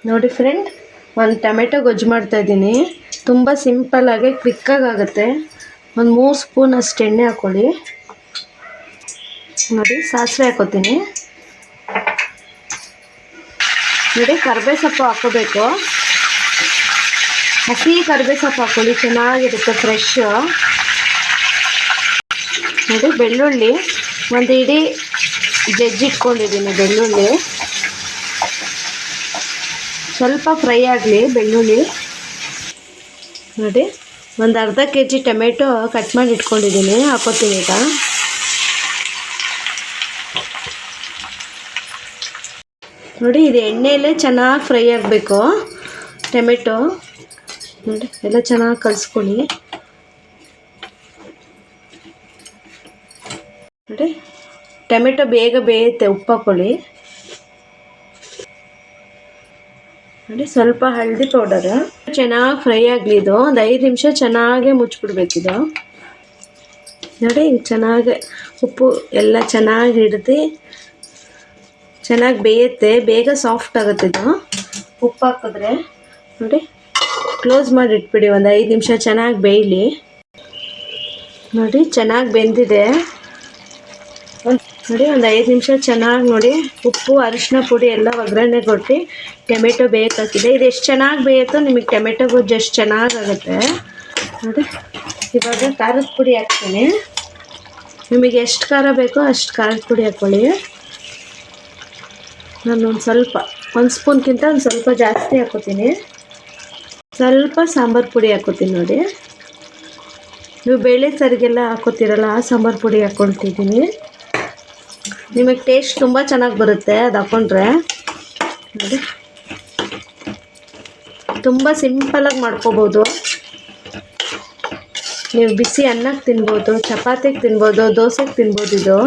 ನೋಡಿ ಫ್ರೆಂಡ್, ಒಂದು ಟೊಮೆಟೊ ಗೊಜ್ಜು ಮಾಡ್ತಾಯಿದ್ದೀನಿ. ತುಂಬ ಸಿಂಪಲ್ಲಾಗಿ ಕ್ವಿಕ್ಕಾಗಿ ಆಗುತ್ತೆ. ಒಂದು 3 ಸ್ಪೂನ್ ಅಷ್ಟು ಎಣ್ಣೆ ಹಾಕ್ಕೊಳ್ಳಿ. ನೋಡಿ, ಸಾಸಿವೆ ಹಾಕೋತೀನಿ. ನೋಡಿ, ಕರಿಬೇವು ಸೊಪ್ಪು ಹಾಕೋಬೇಕು. ಹಸಿ ಕರಿಬೇವು ಸೊಪ್ಪು ಹಾಕ್ಕೊಳ್ಳಿ, ಚೆನ್ನಾಗಿರುತ್ತೆ ಫ್ರೆಶ್. ನೋಡಿ, ಬೆಳ್ಳುಳ್ಳಿ ಒಂದು ಇಡೀ ಜಜ್ಜಿಟ್ಕೊಂಡಿದ್ದೀನಿ. ಬೆಳ್ಳುಳ್ಳಿ ಸ್ವಲ್ಪ ಫ್ರೈ ಆಗಲಿ. ಬೆಳ್ಳುಳ್ಳಿ ನೋಡಿ, ಒಂದು ಅರ್ಧ kg ಟೊಮೆಟೊ ಕಟ್ ಮಾಡಿ ಇಟ್ಕೊಂಡಿದ್ದೀನಿ, ಹಾಕೋತೀನಿ ಈಗ. ನೋಡಿ, ಇದು ಎಣ್ಣೆಯಲ್ಲೇ ಚೆನ್ನಾಗಿ ಫ್ರೈ ಆಗಬೇಕು ಟೊಮೆಟೊ. ನೋಡಿ, ಎಲ್ಲ ಚೆನ್ನಾಗಿ ಕಲಿಸ್ಕೊಳ್ಳಿ. ನೋಡಿ, ಟೊಮೆಟೊ ಬೇಗ ಬೇಯುತ್ತೆ. ಉಪ್ಪು ಹಾಕ್ಕೊಳ್ಳಿ. ನೋಡಿ, ಸ್ವಲ್ಪ ಹಳದಿ ಪೌಡರ್. ಚೆನ್ನಾಗಿ ಫ್ರೈ ಆಗಲಿ. ಇದು ಒಂದು 5 ನಿಮಿಷ ಚೆನ್ನಾಗೇ ಮುಚ್ಚಿಬಿಡ್ಬೇಕಿದು. ನೋಡಿ, ಚೆನ್ನಾಗಿ ಉಪ್ಪು ಎಲ್ಲ ಚೆನ್ನಾಗಿ ಹಿಡ್ದು ಚೆನ್ನಾಗಿ ಬೇಯುತ್ತೆ. ಬೇಗ ಸಾಫ್ಟ್ ಆಗುತ್ತೆ ಇದು ಉಪ್ಪು ಹಾಕಿದ್ರೆ. ನೋಡಿ, ಕ್ಲೋಸ್ ಮಾಡಿ ಇಟ್ಬಿಡಿ. ಒಂದು 5 ನಿಮಿಷ ಚೆನ್ನಾಗಿ ಬೇಯಲಿ. ನೋಡಿ, ಚೆನ್ನಾಗಿ ಬೆಂದಿದೆ. ನೋಡಿ, ಒಂದು 5 ನಿಮಿಷ ಚೆನ್ನಾಗಿ ನೋಡಿ ಉಪ್ಪು ಅರಿಶಿನ ಪುಡಿ ಎಲ್ಲ ಒಗ್ಗರಣೆ ಕೊಟ್ಟು ಟೊಮೆಟೊ ಬೇಯಕ್ಕಾಕಿದೆ. ಇದು ಎಷ್ಟು ಚೆನ್ನಾಗಿ ಬೇಯುತ್ತೋ ನಿಮಗೆ ಟೊಮೆಟೊ ಗೊಜ್ಜು ಎಷ್ಟು ಚೆನ್ನಾಗಾಗುತ್ತೆ. ನೋಡಿ, ಇವಾಗ ಖಾರದ ಪುಡಿ ಹಾಕ್ತೀನಿ. ನಿಮಗೆ ಎಷ್ಟು ಖಾರ ಬೇಕೋ ಅಷ್ಟು ಖಾರದ ಪುಡಿ ಹಾಕ್ಕೊಳ್ಳಿ. ನಾನು ಒಂದು ಸ್ಪೂನ್ಗಿಂತ ಒಂದು ಸ್ವಲ್ಪ ಜಾಸ್ತಿ ಹಾಕೋತೀನಿ. ಸ್ವಲ್ಪ ಸಾಂಬಾರು ಪುಡಿ ಹಾಕೋತೀನಿ. ನೋಡಿ, ನೀವು ಬೇಳೆ ಸಾರಿಗೆಲ್ಲ ಹಾಕೋತೀರಲ್ಲ, ಆ ಸಾಂಬಾರು ಪುಡಿ ಹಾಕ್ಕೊಳ್ತಿದ್ದೀನಿ. ನಿಮಗೆ ಟೇಸ್ಟ್ ತುಂಬ ಚೆನ್ನಾಗಿ ಬರುತ್ತೆ ಅದು ಹಾಕ್ಕೊಂಡ್ರೆ. ನೋಡಿ, ತುಂಬ ಸಿಂಪಲಾಗಿ ಮಾಡ್ಕೋಬೋದು. ನೀವು ಬಿಸಿ ಅನ್ನಕ್ಕೆ ತಿನ್ಬೋದು, ಚಪಾತಿಗೆ ತಿನ್ಬೋದು, ದೋಸೆಗೆ ತಿನ್ಬೋದು. ಇದು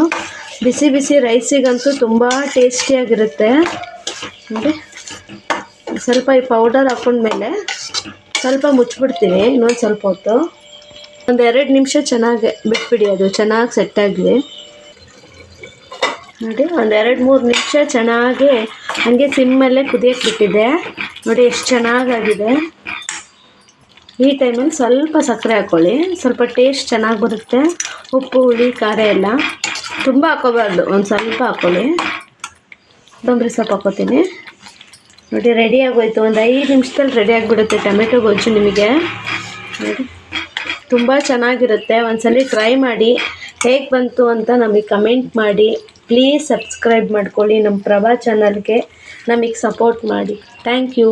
ಬಿಸಿ ಬಿಸಿ ರೈಸಿಗಂತೂ ತುಂಬ ಟೇಸ್ಟಿಯಾಗಿರುತ್ತೆ. ನೋಡಿ, ಸ್ವಲ್ಪ ಈ ಪೌಡರ್ ಹಾಕ್ಕೊಂಡ್ಮೇಲೆ ಸ್ವಲ್ಪ ಮುಚ್ಚಿಬಿಡ್ತೀನಿ. ಇನ್ನೊಂದು ಸ್ವಲ್ಪ ಹೊತ್ತು, ಒಂದು 2 ನಿಮಿಷ ಚೆನ್ನಾಗಿ ಬಿಟ್ಬಿಡಿ. ಅದು ಚೆನ್ನಾಗಿ ಸೆಟ್ ಆಗಲಿ. ನೋಡಿ, ಒಂದು 2-3 ನಿಮಿಷ ಚೆನ್ನಾಗಿ ಹಾಗೆ ಸಿಮ್ಮಲ್ಲೇ ಕುದಿಯಕ್ಕೆ ಬಿಟ್ಟಿದೆ. ನೋಡಿ, ಎಷ್ಟು ಚೆನ್ನಾಗಾಗಿದೆ. ಈ ಟೈಮಲ್ಲಿ ಸ್ವಲ್ಪ ಸಕ್ಕರೆ ಹಾಕ್ಕೊಳ್ಳಿ, ಸ್ವಲ್ಪ ಟೇಸ್ಟ್ ಚೆನ್ನಾಗಿ ಬರುತ್ತೆ. ಉಪ್ಪು, ಹುಳಿ, ಖಾರ ಎಲ್ಲ ತುಂಬ ಹಾಕೋಬಾರ್ದು, ಒಂದು ಸ್ವಲ್ಪ ಹಾಕ್ಕೊಳ್ಳಿ. ಕೊತ್ತಂಬರಿ ಸೊಪ್ಪು ಹಾಕ್ಕೋತೀನಿ. ನೋಡಿ, ರೆಡಿ ಆಗೋಯ್ತು. ಒಂದು 5 ನಿಮಿಷದಲ್ಲಿ ರೆಡಿ ಆಗಿಬಿಡುತ್ತೆ ಟೊಮೆಟೊ ಗೊಜ್ಜು ನಿಮಗೆ. ನೋಡಿ, ತುಂಬ ಚೆನ್ನಾಗಿರುತ್ತೆ. ಒಂದ್ಸಲ ಟ್ರೈ ಮಾಡಿ. ಹೇಗೆ ಬಂತು ಅಂತ ನಮಗೆ ಕಮೆಂಟ್ ಮಾಡಿ. ಪ್ಲೀಸ್ ಸಬ್ಸ್ಕ್ರೈಬ್ ಮಾಡ್ಕೊಳ್ಳಿ ನಮ್ಮ ಪ್ರಭಾ ಚಾನಲ್ಗೆ. ನಮಗೆ ಸಪೋರ್ಟ್ ಮಾಡಿ. Thank you.